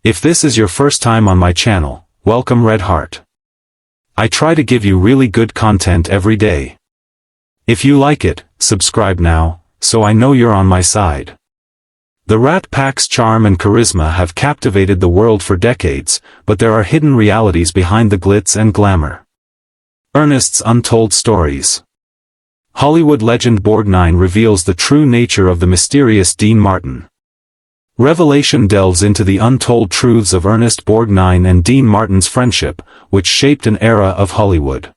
If this is your first time on my channel, welcome Red Heart. I try to give you really good content every day. If you like it, subscribe now, so I know you're on my side. The Rat Pack's charm and charisma have captivated the world for decades, but there are hidden realities behind the glitz and glamour. Ernest's untold stories. Hollywood legend Borgnine reveals the true nature of the mysterious Dean Martin. Revelation delves into the untold truths of Ernest Borgnine and Dean Martin's friendship, which shaped an era of Hollywood.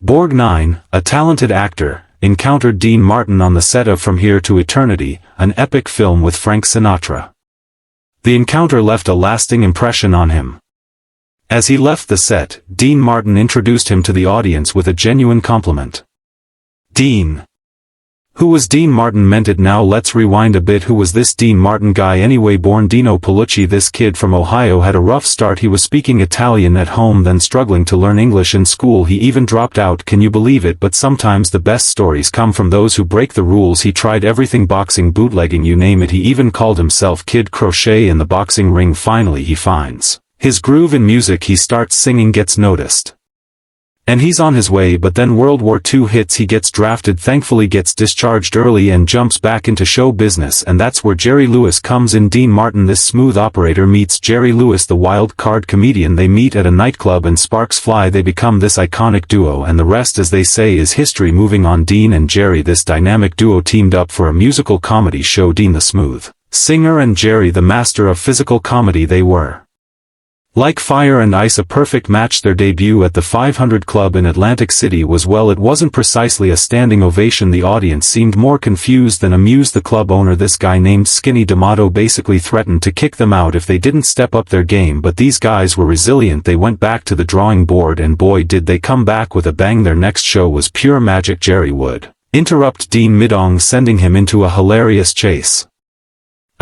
Borgnine, a talented actor, encountered Dean Martin on the set of From Here to Eternity, an epic film with Frank Sinatra. The encounter left a lasting impression on him. As he left the set, Dean Martin introduced him to the audience with a genuine compliment. Dean. Who was Dean Martin meant it. Now let's rewind a bit. Who was this Dean Martin guy anyway? Born Dino Palucci. This kid from Ohio had a rough start. He was speaking Italian at home, then struggling to learn English in school. He even dropped out, can you believe it? But sometimes the best stories come from those who break the rules. He tried everything, boxing, bootlegging, you name it. He even called himself Kid Crochet in the boxing ring. Finally he finds his groove in music. He starts singing, gets noticed. And he's on his way, but then World War II hits. He gets drafted, thankfully gets discharged early and jumps back into show business, and that's where Jerry Lewis comes in. Dean Martin, this smooth operator, meets Jerry Lewis, the wild card comedian. They meet at a nightclub and sparks fly. They become this iconic duo, and the rest, as they say, is history. Moving on, Dean and Jerry, this dynamic duo, teamed up for a musical comedy show. Dean the smooth singer and Jerry the master of physical comedy. They were like fire and ice, a perfect match. Their debut at the 500 Club in Atlantic City was, well, it wasn't precisely a standing ovation. The audience seemed more confused than amused. The club owner, this guy named Skinny D'Amato, basically threatened to kick them out if they didn't step up their game, but these guys were resilient. They went back to the drawing board, and boy did they come back with a bang. Their next show was pure magic. Jerry would interrupt Dean mid-song, sending him into a hilarious chase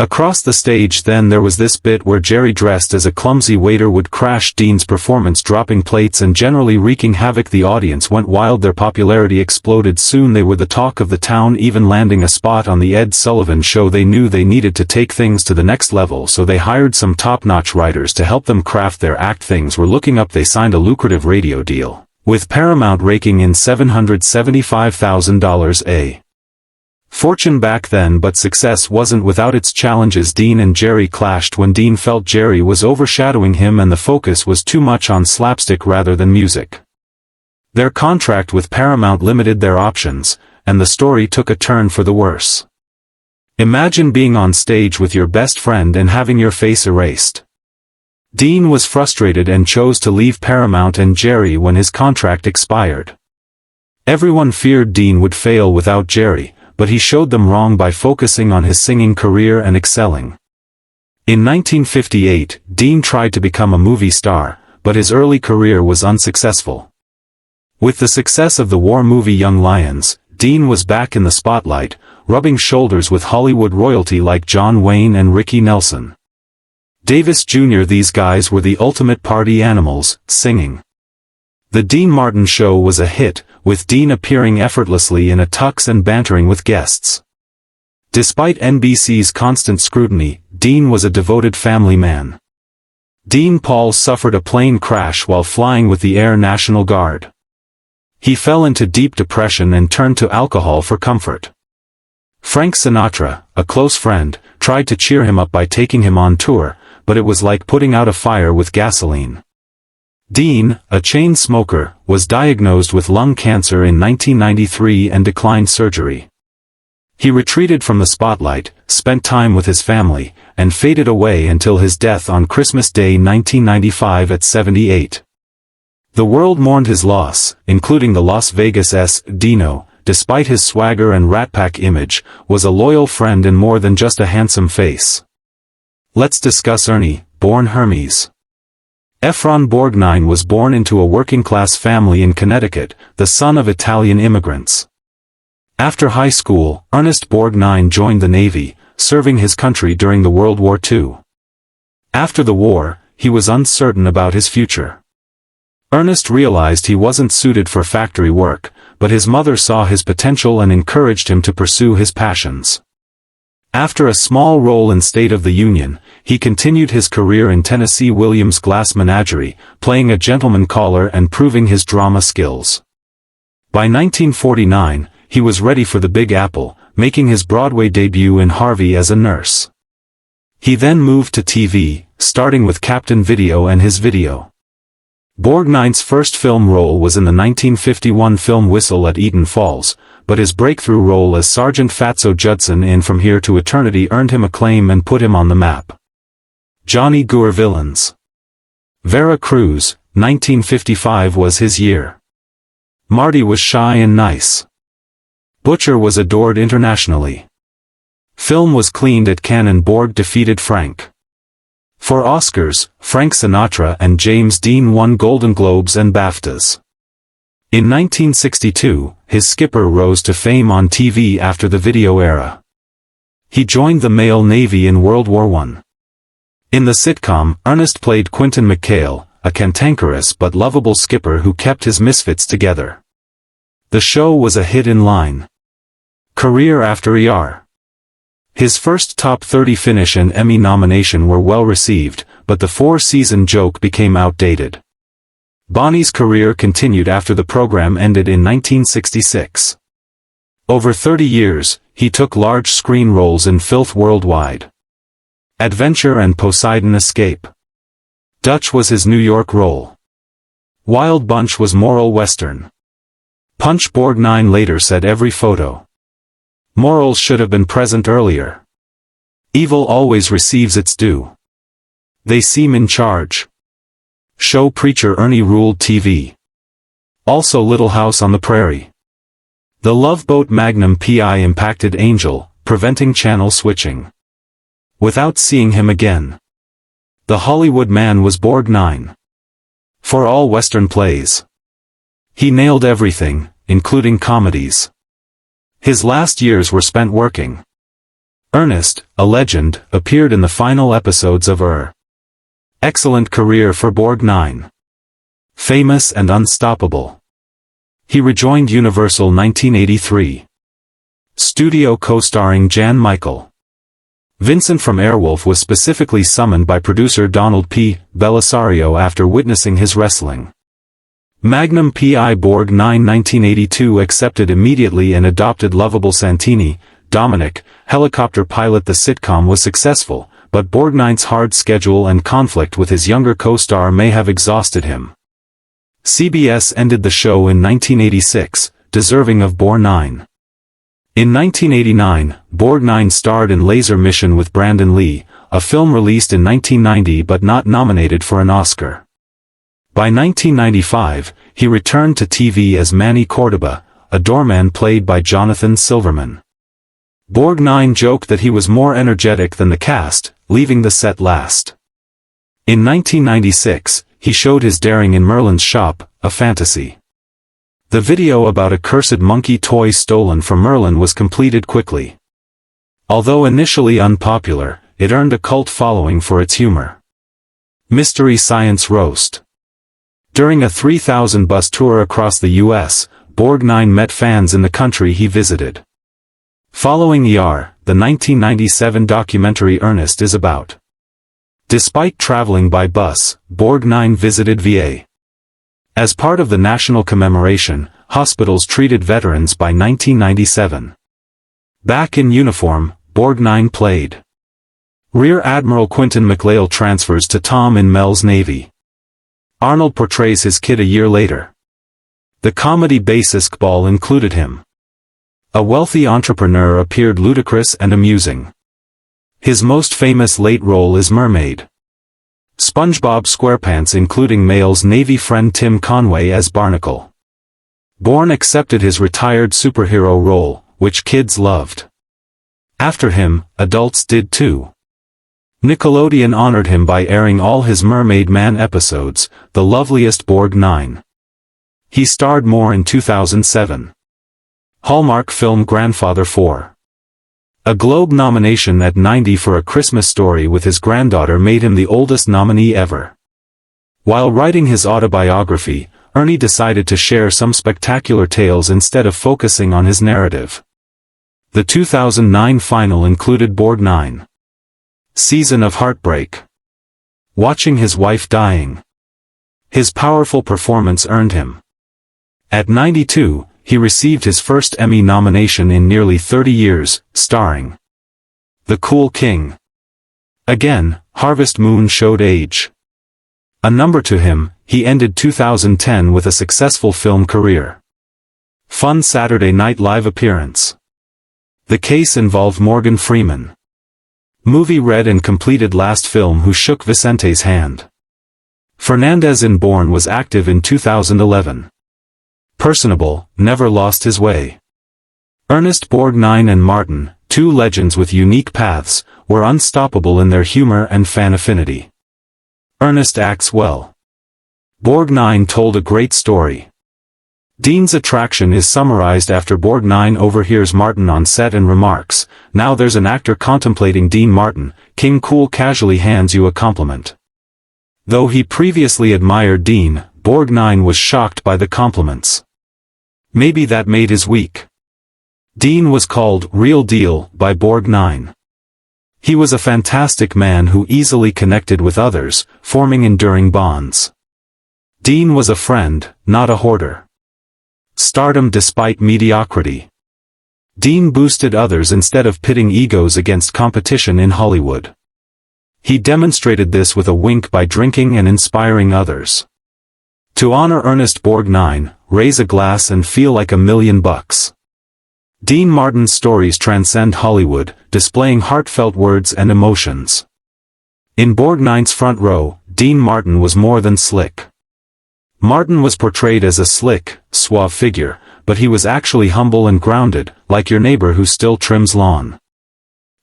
across the stage. Then there was this bit where Jerry, dressed as a clumsy waiter, would crash Dean's performance, dropping plates and generally wreaking havoc. The audience went wild. Their popularity exploded. Soon they were the talk of the town, even landing a spot on the Ed Sullivan Show. They knew they needed to take things to the next level, so they hired some top-notch writers to help them craft their act. Things were looking up. They signed a lucrative radio deal with Paramount, raking in $775,000 a fortune back then, but success wasn't without its challenges. Dean and Jerry clashed when Dean felt Jerry was overshadowing him and the focus was too much on slapstick rather than music. Their contract with Paramount limited their options, and the story took a turn for the worse. Imagine being on stage with your best friend and having your face erased. Dean was frustrated and chose to leave Paramount and Jerry when his contract expired. Everyone feared Dean would fail without Jerry, but he showed them wrong by focusing on his singing career and excelling. In 1958, Dean tried to become a movie star, but his early career was unsuccessful. With the success of the war movie Young Lions, Dean was back in the spotlight, rubbing shoulders with Hollywood royalty like John Wayne and Ricky Nelson Davis Jr. These guys were the ultimate party animals, singing. The Dean Martin Show was a hit, with Dean appearing effortlessly in a tux and bantering with guests. Despite NBC's constant scrutiny, Dean was a devoted family man. Dean Paul suffered a plane crash while flying with the Air National Guard. He fell into deep depression and turned to alcohol for comfort. Frank Sinatra, a close friend, tried to cheer him up by taking him on tour, but it was like putting out a fire with gasoline. Dean, a chain smoker, was diagnosed with lung cancer in 1993 and declined surgery. He retreated from the spotlight, spent time with his family, and faded away until his death on Christmas Day 1995 at 78. The world mourned his loss, including the Las Vegas' Dino. Despite his swagger and Rat Pack image, was a loyal friend and more than just a handsome face. Let's discuss Ernie, born Hermes. Ephron Borgnine was born into a working-class family in Connecticut, the son of Italian immigrants. After high school, Ernest Borgnine joined the Navy, serving his country during the World War II. After the war, he was uncertain about his future. Ernest realized he wasn't suited for factory work, but his mother saw his potential and encouraged him to pursue his passions. After a small role in State of the Union, he continued his career in Tennessee Williams' Glass Menagerie, playing a gentleman caller and proving his drama skills. By 1949, he was ready for the Big Apple, making his Broadway debut in Harvey as a nurse. He then moved to TV, starting with Captain Video and his video. Borgnine's first film role was in the 1951 film Whistle at Eaton Falls, but his breakthrough role as Sergeant Fatso Judson in From Here to Eternity earned him acclaim and put him on the map. Johnny Goor villains. Vera Cruz, 1955 was his year. Marty was shy and nice. Butcher was adored internationally. Film was cleaned at Cannes and Borg defeated Frank. For Oscars, Frank Sinatra and James Dean won Golden Globes and BAFTAs. In 1962, his skipper rose to fame on TV after the video era. He joined the male Navy in World War I. In the sitcom, Ernest played Quentin McHale, a cantankerous but lovable skipper who kept his misfits together. The show was a hit in line. Career after ER. His first top 30 finish and Emmy nomination were well received, but the four-season joke became outdated. Bonnie's career continued after the program ended in 1966. Over 30 years, he took large screen roles in Filth Worldwide, Adventure and Poseidon Escape. Dutch was his New York role. Wild Bunch was Moral Western. Punch. Borgnine later said every photo. Morals should have been present earlier. Evil always receives its due. They seem in charge. Show preacher Ernie ruled TV. Also Little House on the Prairie. The Love Boat Magnum PI impacted Angel, preventing channel switching. Without seeing him again. The Hollywood Man was Borgnine. For all Western plays. He nailed everything, including comedies. His last years were spent working. Ernest, a legend, appeared in the final episodes of Excellent career for Borgnine. Famous and unstoppable. He rejoined Universal 1983. Studio co-starring Jan Michael. Vincent from Airwolf was specifically summoned by producer Donald P. Belisario after witnessing his wrestling. Magnum PI Borgnine 1982 accepted immediately and adopted lovable Santini, Dominic, helicopter pilot. The sitcom was successful, but Borgnine's hard schedule and conflict with his younger co-star may have exhausted him. CBS ended the show in 1986, deserving of Borgnine. In 1989, Borgnine starred in Laser Mission with Brandon Lee, a film released in 1990 but not nominated for an Oscar. By 1995, he returned to TV as Manny Cordoba, a doorman played by Jonathan Silverman. Borgnine joked that he was more energetic than the cast, leaving the set last. In 1996, he showed his daring in Merlin's Shop, a fantasy. The video about a cursed monkey toy stolen from Merlin was completed quickly. Although initially unpopular, it earned a cult following for its humor. Mystery Science Roast. During a 3,000-bus tour across the U.S., Borgnine met fans in the country he visited. Following ER, the 1997 documentary Ernest is about. Despite traveling by bus, Borgnine visited VA. As part of the national commemoration, hospitals treated veterans by 1997. Back in uniform, Borgnine played. Rear Admiral Quentin McLeod transfers to Tom in Mel's Navy. Arnold portrays his kid a year later. The comedy Basisk Ball included him. A wealthy entrepreneur appeared ludicrous and amusing. His most famous late role is Mermaid. SpongeBob SquarePants including Mel's Navy friend Tim Conway as Barnacle. Bourne accepted his retired superhero role, which kids loved. After him, adults did too. Nickelodeon honored him by airing all his Mermaid Man episodes, The Loveliest Borgnine. He starred more in 2007. Hallmark film Grandfather 4. A Globe nomination at 90 for A Christmas Story with his granddaughter made him the oldest nominee ever. While writing his autobiography, Ernie decided to share some spectacular tales instead of focusing on his narrative. The 2009 final included Borgnine. Season of heartbreak. Watching his wife dying. His powerful performance earned him. At 92, he received his first Emmy nomination in nearly 30 years, starring The Cool King. Again, Harvest Moon showed age. A number to him, he ended 2010 with a successful film career. Fun Saturday Night Live appearance. The case involved Morgan Freeman. Movie read and completed last film Who Shook Vicente's Hand. Fernandez in Born was active in 2011. Personable, never lost his way. Ernest, Borgnine and Martin, two legends with unique paths, were unstoppable in their humor and fan affinity. Ernest acts well. Borgnine told a great story. Dean's attraction is summarized after Borgnine overhears Martin on set and remarks, "Now there's an actor contemplating Dean Martin." King cool casually hands you a compliment. Though he previously admired Dean, Borgnine was shocked by the compliments. Maybe that made his week. Dean was called "real deal" by Borgnine. He was a fantastic man who easily connected with others, forming enduring bonds. Dean was a friend, not a hoarder. Stardom despite mediocrity. Dean boosted others instead of pitting egos against competition in Hollywood. He demonstrated this with a wink by drinking and inspiring others. To honor Ernest Borgnine, raise a glass and feel like $1,000,000. Dean Martin's stories transcend Hollywood, displaying heartfelt words and emotions. In Borgnine's front row, Dean Martin was more than slick. Martin was portrayed as a slick, suave figure, but he was actually humble and grounded, like your neighbor who still trims lawn.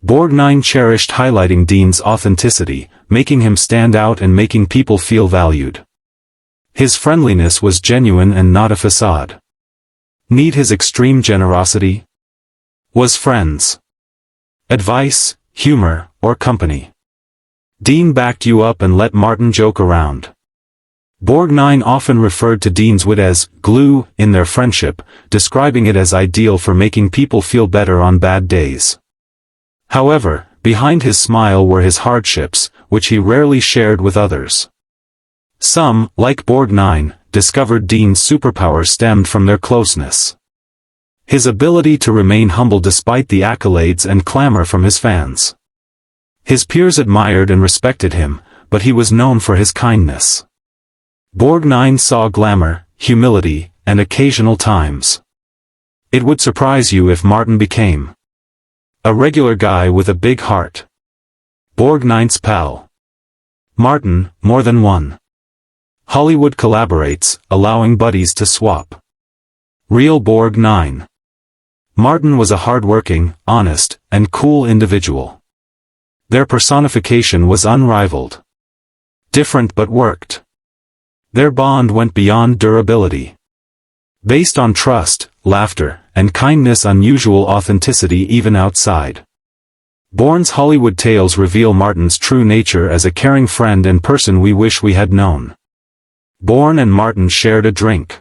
Borgnine cherished highlighting Dean's authenticity, making him stand out and making people feel valued. His friendliness was genuine and not a facade. Need his extreme generosity? Was friends. Advice, humor, or company? Dean backed you up and let Martin joke around. Borgnine often referred to Dean's wit as glue in their friendship, describing it as ideal for making people feel better on bad days. However, behind his smile were his hardships, which he rarely shared with others. Some, like Borgnine, discovered Dean's superpower stemmed from their closeness. His ability to remain humble despite the accolades and clamor from his fans. His peers admired and respected him, but he was known for his kindness. Borgnine saw glamour, humility, and occasional times. It would surprise you if Martin became a regular guy with a big heart. Borgnine's pal. Martin, more than one. Hollywood collaborates, allowing buddies to swap. Real Borgnine. Martin was a hard-working, honest, and cool individual. Their personification was unrivaled. Different but worked. Their bond went beyond durability. Based on trust, laughter, and kindness, unusual authenticity even outside. Bourne's Hollywood tales reveal Martin's true nature as a caring friend and person we wish we had known. Bourne and Martin shared a drink.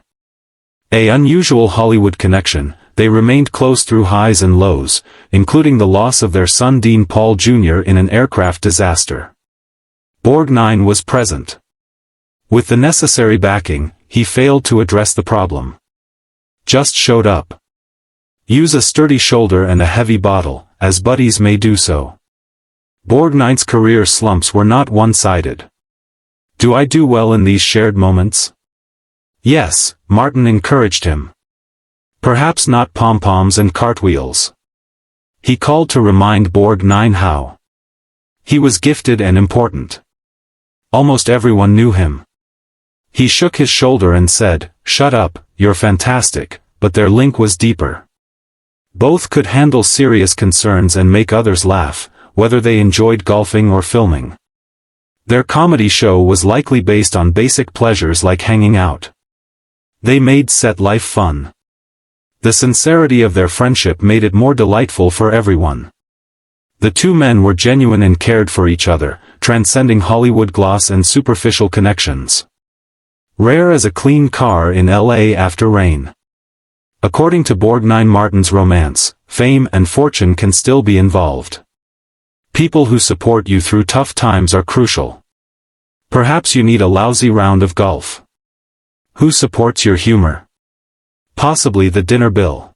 An unusual Hollywood connection, they remained close through highs and lows, including the loss of their son Dean Paul Jr. in an aircraft disaster. Borgnine was present. With the necessary backing, he failed to address the problem. Just showed up. Use a sturdy shoulder and a heavy bottle, as buddies may do so. Borgnine's career slumps were not one-sided. Do I do well in these shared moments? Yes, Martin encouraged him. Perhaps not pom-poms and cartwheels. He called to remind Borgnine how he was gifted and important. Almost everyone knew him. He shook his shoulder and said, "Shut up, you're fantastic," but their link was deeper. Both could handle serious concerns and make others laugh, whether they enjoyed golfing or filming. Their comedy show was likely based on basic pleasures like hanging out. They made set life fun. The sincerity of their friendship made it more delightful for everyone. The two men were genuine and cared for each other, transcending Hollywood gloss and superficial connections. Rare as a clean car in LA after rain. According to Borgnine, Martin's romance, fame and fortune can still be involved. People who support you through tough times are crucial. Perhaps you need a lousy round of golf. Who supports your humor? Possibly the dinner bill.